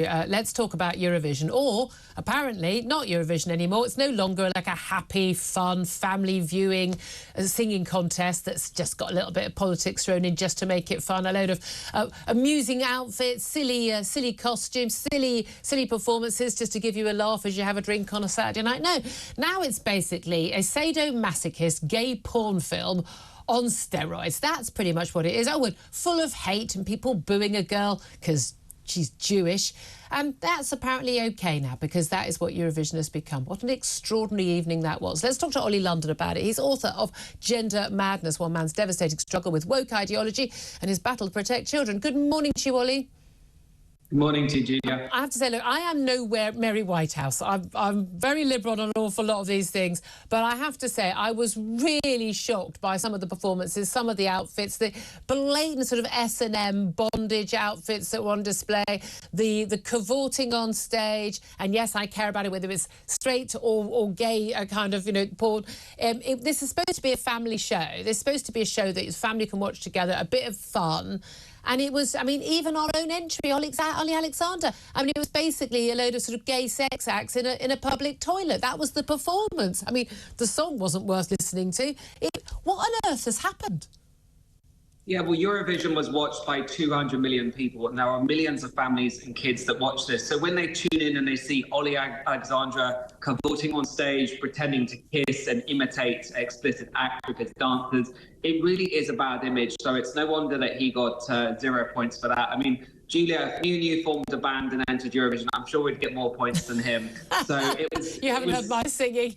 Let's talk about Eurovision, or apparently not Eurovision anymore. It's no longer like a happy, fun, family viewing singing contest that's just got a little bit of politics thrown in just to make it fun. A load of amusing outfits, silly costumes, silly performances just to give you a laugh as you have a drink on a Saturday night. No, now it's basically a sadomasochist gay porn film on steroids. That's pretty much what it is. Oh, and full of hate and people booing a girl because she's Jewish. And that's apparently OK now, because that is what Eurovision has become. What an extraordinary evening that was. Let's talk to Olly London about it. He's author of Gender Madness, One Man's Devastating Struggle with Woke Ideology and His Battle to Protect Children. Good morning to you, Olly. Good morning to you, Julia. I have to say, look, I am nowhere Mary Whitehouse. I'm very liberal on an awful lot of these things, but I have to say I was really shocked by some of the performances, some of the outfits, the blatant sort of S&M bondage outfits that were on display, the cavorting on stage, and yes, I care about it whether it's straight or gay, kind of, porn. This is supposed to be a family show. This is supposed to be a show that your family can watch together, a bit of fun. And it was, I mean, even our own entry, Olly Alexander. I mean, it was basically a load of sort of gay sex acts in a public toilet. That was the performance. I mean, the song wasn't worth listening to. What on earth has happened? Yeah, well, Eurovision was watched by 200 million people, and there are millions of families and kids that watch this. So when they tune in and they see Olly Alexander cavorting on stage, pretending to kiss and imitate explicit acts with his dancers, it really is a bad image. So it's no wonder that he got 0 points for that. I mean, Julia, if you formed a band and entered Eurovision, I'm sure we'd get more points than him. So it was. You haven't heard my singing.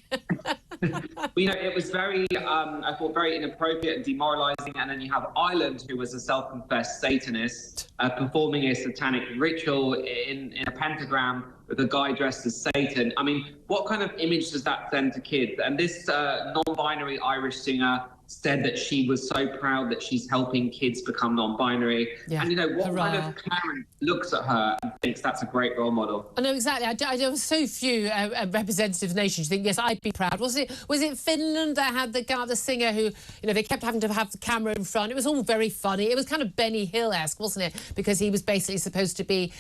It was very, I thought, very inappropriate and demoralising. And then you have Ireland, who was a self-confessed Satanist, performing a satanic ritual in a pentagram with a guy dressed as Satan. I mean, what kind of image does that send to kids? And this non-binary Irish singer said that she was so proud that she's helping kids become non-binary. Yeah. And, what kind of parent looks at her and thinks that's a great role model? I know, exactly. There were so few representative nations. You think, yes, I'd be proud. Was it Finland that had the singer who, they kept having to have the camera in front? It was all very funny. It was kind of Benny Hill-esque, wasn't it? Because he was basically supposed to be,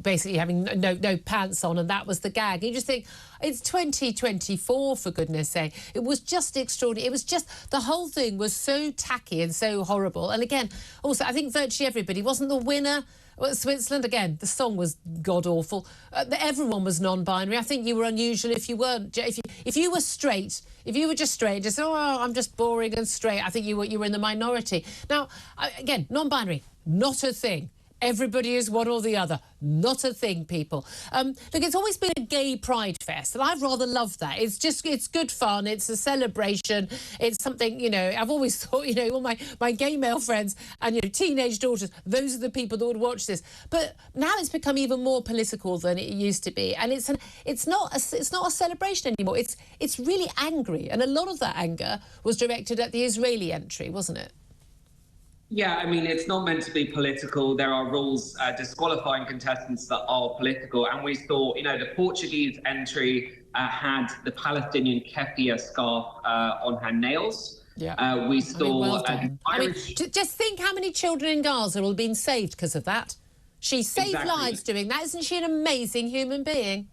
basically having no pants on, and that was the gag. And you just think, it's 2024, for goodness sake. It was just extraordinary. It was just, the whole thing was so tacky and so horrible. And again, also, I think virtually everybody wasn't the winner. Well, Switzerland, again, the song was god-awful. Everyone was non-binary. I think you were unusual if you weren't. If you were straight, if you were just straight, just, oh, I'm just boring and straight, I think you were in the minority. Now, again, non-binary, not a thing. Everybody is one or the other. Not a thing, people. Look, it's always been a gay pride fest, and I've rather loved that. It's good fun. It's a celebration. It's something, I've always thought, all my gay male friends and, teenage daughters, those are the people that would watch this. But now it's become even more political than it used to be, and it's not a celebration anymore. It's really angry, and a lot of that anger was directed at the Israeli entry, wasn't it? Yeah, I mean, it's not meant to be political. There are rules disqualifying contestants that are political. And we saw, the Portuguese entry had the Palestinian keffiyeh scarf on her nails. Yeah. We saw... well done. Just think how many children in Gaza will have been saved because of that. She saved lives doing that. Isn't she an amazing human being?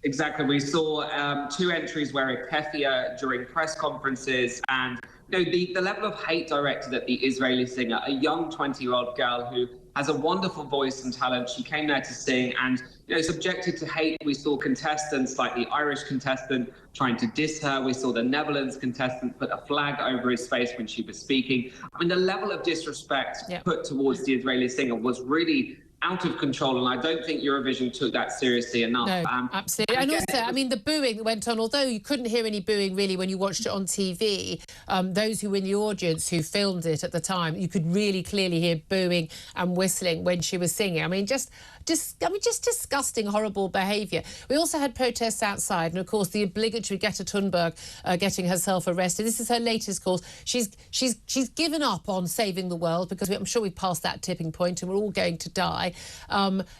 Exactly. We saw 2 entries wearing keffiyeh during press conferences, and the level of hate directed at the Israeli singer, a young 20-year-old girl who has a wonderful voice and talent. She came there to sing and, subjected to hate. We saw contestants like the Irish contestant trying to diss her. We saw the Netherlands contestant put a flag over his face when she was speaking. I mean, the level of disrespect put towards the Israeli singer was really out of control, and I don't think Eurovision took that seriously enough. No, absolutely. And also, I mean, the booing that went on, although you couldn't hear any booing really when you watched it on TV, those who were in the audience who filmed it at the time, you could really clearly hear booing and whistling when she was singing. I mean, just disgusting, horrible behaviour. We also had protests outside, and of course the obligatory Greta Thunberg getting herself arrested. This is her latest cause. She's given up on saving the world, because I'm sure we've passed that tipping point and we're all going to die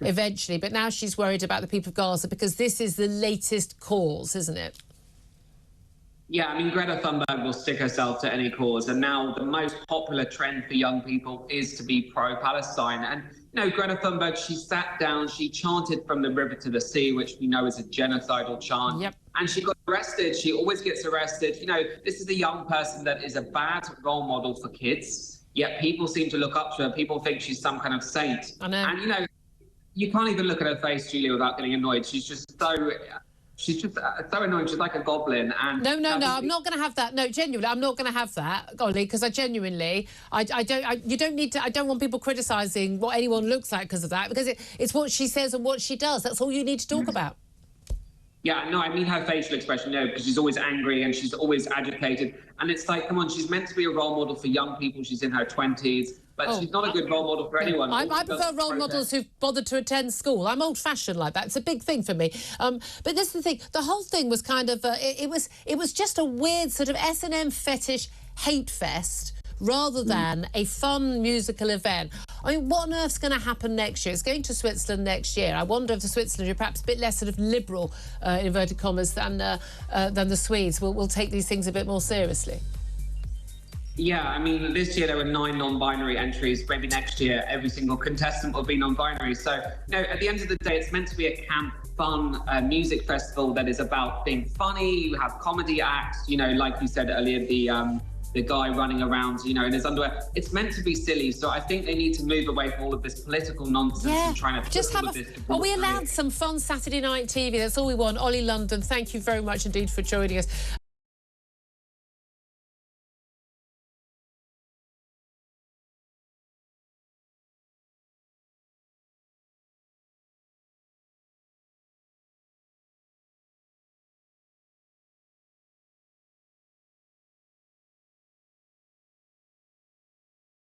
eventually. But now she's worried about the people of Gaza, because this is the latest cause, isn't it? Yeah, I mean, Greta Thunberg will stick herself to any cause, and now the most popular trend for young people is to be pro-Palestine. And Greta Thunberg, she sat down, she chanted from the river to the sea, which we know is a genocidal chant. Yep. And she got arrested. She always gets arrested. This is a young person that is a bad role model for kids, yet people seem to look up to her. People think she's some kind of saint. I know. And, you can't even look at her face, Julia, without getting annoyed. She's just so annoying. She's like a goblin. And no, I'm not going to have that. No, genuinely, I'm not going to have that, Olly, because I don't want people criticising what anyone looks like because of that, because it's what she says and what she does. That's all you need to talk about. Yeah, no, I mean her facial expression, because she's always angry and she's always agitated. And it's like, come on, she's meant to be a role model for young people. She's in her 20s. But she's not a good role model for anyone. I prefer role models who've bothered to attend school. I'm old-fashioned like that. It's a big thing for me. But this is the thing. The whole thing was kind of... it was just a weird sort of S&M fetish hate fest rather than a fun musical event. I mean, what on earth's going to happen next year? It's going to Switzerland next year. I wonder if the Switzerland are perhaps a bit less sort of liberal, in inverted commas, than the Swedes. Will take these things a bit more seriously. Yeah, I mean, this year there were 9 non-binary entries. Maybe next year every single contestant will be non-binary. So, at the end of the day, it's meant to be a camp, fun music festival that is about being funny. You have comedy acts, like you said earlier, the guy running around, in his underwear. It's meant to be silly. So I think they need to move away from all of this political nonsense and trying to just have Are we allowed some fun Saturday night TV? That's all we want. Olly London, thank you very much indeed for joining us.